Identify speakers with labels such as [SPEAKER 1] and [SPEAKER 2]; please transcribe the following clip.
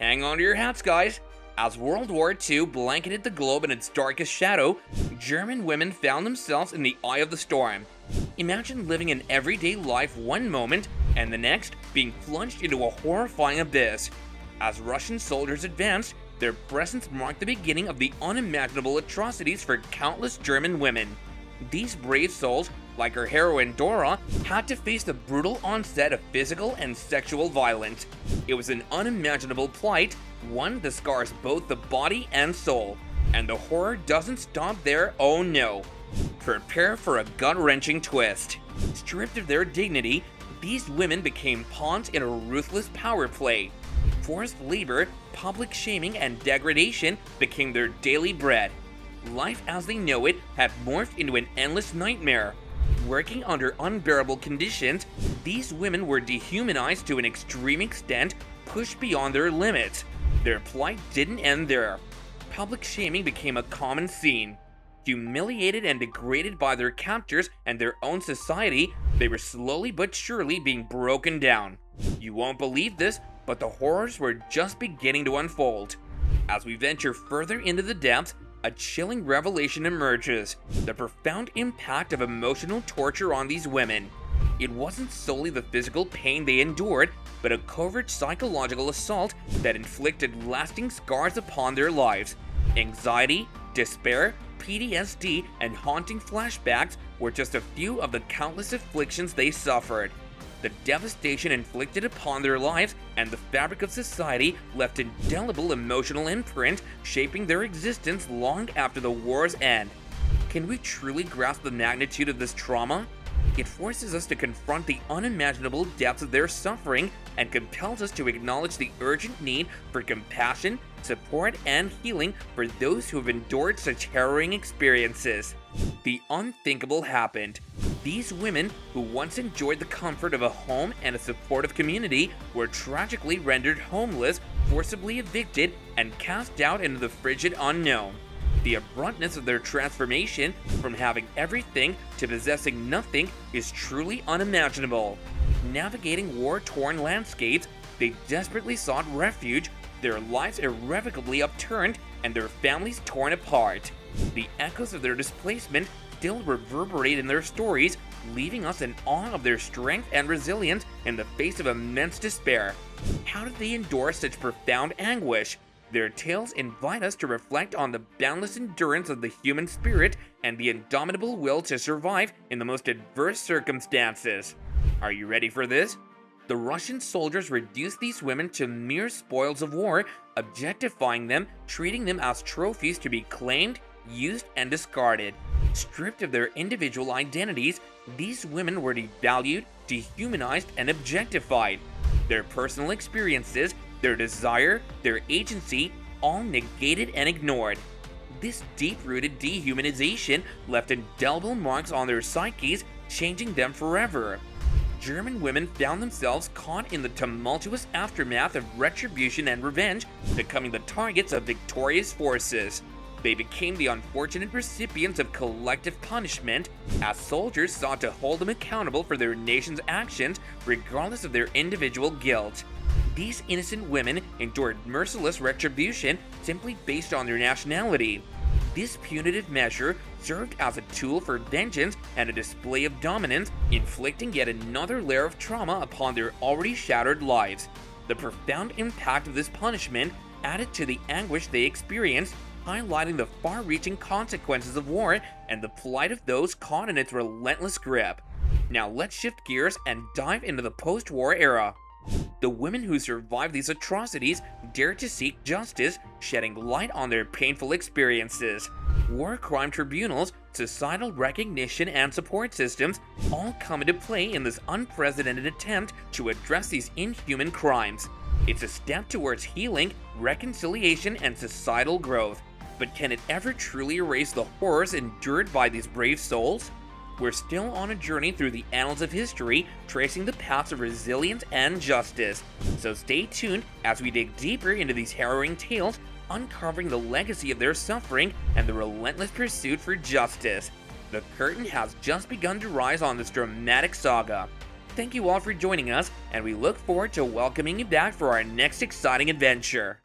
[SPEAKER 1] Hang on to your hats, guys. As World War II blanketed the globe in its darkest shadow, German women found themselves in the eye of the storm. Imagine living an everyday life one moment and the next being plunged into a horrifying abyss. As Russian soldiers advanced, their presence marked the beginning of the unimaginable atrocities for countless German women. These brave souls, like our heroine Dora, had to face the brutal onset of physical and sexual violence. It was an unimaginable plight, one that scars both the body and soul. And the horror doesn't stop there, oh no. Prepare for a gut-wrenching twist. Stripped of their dignity, these women became pawns in a ruthless power play. Forced labor, public shaming, and degradation became their daily bread. Life as they know it had morphed into an endless nightmare. Working under unbearable conditions, these women were dehumanized to an extreme extent, pushed beyond their limits. Their plight didn't end there. Public shaming became a common scene. Humiliated and degraded by their captors and their own society, they were slowly but surely being broken down. You won't believe this, but the horrors were just beginning to unfold. As we venture further into the depths, a chilling revelation emerges: the profound impact of emotional torture on these women. It wasn't solely the physical pain they endured, but a covert psychological assault that inflicted lasting scars upon their lives. Anxiety, despair, PTSD, and haunting flashbacks were just a few of the countless afflictions they suffered. The devastation inflicted upon their lives and the fabric of society left indelible emotional imprint, shaping their existence long after the war's end. Can we truly grasp the magnitude of this trauma? It forces us to confront the unimaginable depths of their suffering and compels us to acknowledge the urgent need for compassion, support, and healing for those who have endured such harrowing experiences. The unthinkable happened. These women, who once enjoyed the comfort of a home and a supportive community, were tragically rendered homeless, forcibly evicted, and cast out into the frigid unknown. The abruptness of their transformation from having everything to possessing nothing is truly unimaginable. Navigating war-torn landscapes, they desperately sought refuge, their lives irrevocably upturned, and their families torn apart. The echoes of their displacement still reverberate in their stories, leaving us in awe of their strength and resilience in the face of immense despair. How did they endure such profound anguish? Their tales invite us to reflect on the boundless endurance of the human spirit and the indomitable will to survive in the most adverse circumstances. Are you ready for this? The Russian soldiers reduced these women to mere spoils of war, objectifying them, treating them as trophies to be claimed, used, and discarded. Stripped of their individual identities, these women were devalued, dehumanized, and objectified. Their personal experiences, their desire, their agency, all negated and ignored. This deep-rooted dehumanization left indelible marks on their psyches, changing them forever. German women found themselves caught in the tumultuous aftermath of retribution and revenge, becoming the targets of victorious forces. They became the unfortunate recipients of collective punishment, as soldiers sought to hold them accountable for their nation's actions, regardless of their individual guilt. These innocent women endured merciless retribution simply based on their nationality. This punitive measure served as a tool for vengeance and a display of dominance, inflicting yet another layer of trauma upon their already shattered lives. The profound impact of this punishment added to the anguish they experienced, highlighting the far-reaching consequences of war and the plight of those caught in its relentless grip. Now let's shift gears and dive into the post-war era. The women who survived these atrocities dared to seek justice, shedding light on their painful experiences. War crime tribunals, societal recognition, and support systems all come into play in this unprecedented attempt to address these inhuman crimes. It's a step towards healing, reconciliation, and societal growth. But can it ever truly erase the horrors endured by these brave souls? We're still on a journey through the annals of history, tracing the paths of resilience and justice. So stay tuned as we dig deeper into these harrowing tales, uncovering the legacy of their suffering and the relentless pursuit for justice. The curtain has just begun to rise on this dramatic saga. Thank you all for joining us, and we look forward to welcoming you back for our next exciting adventure.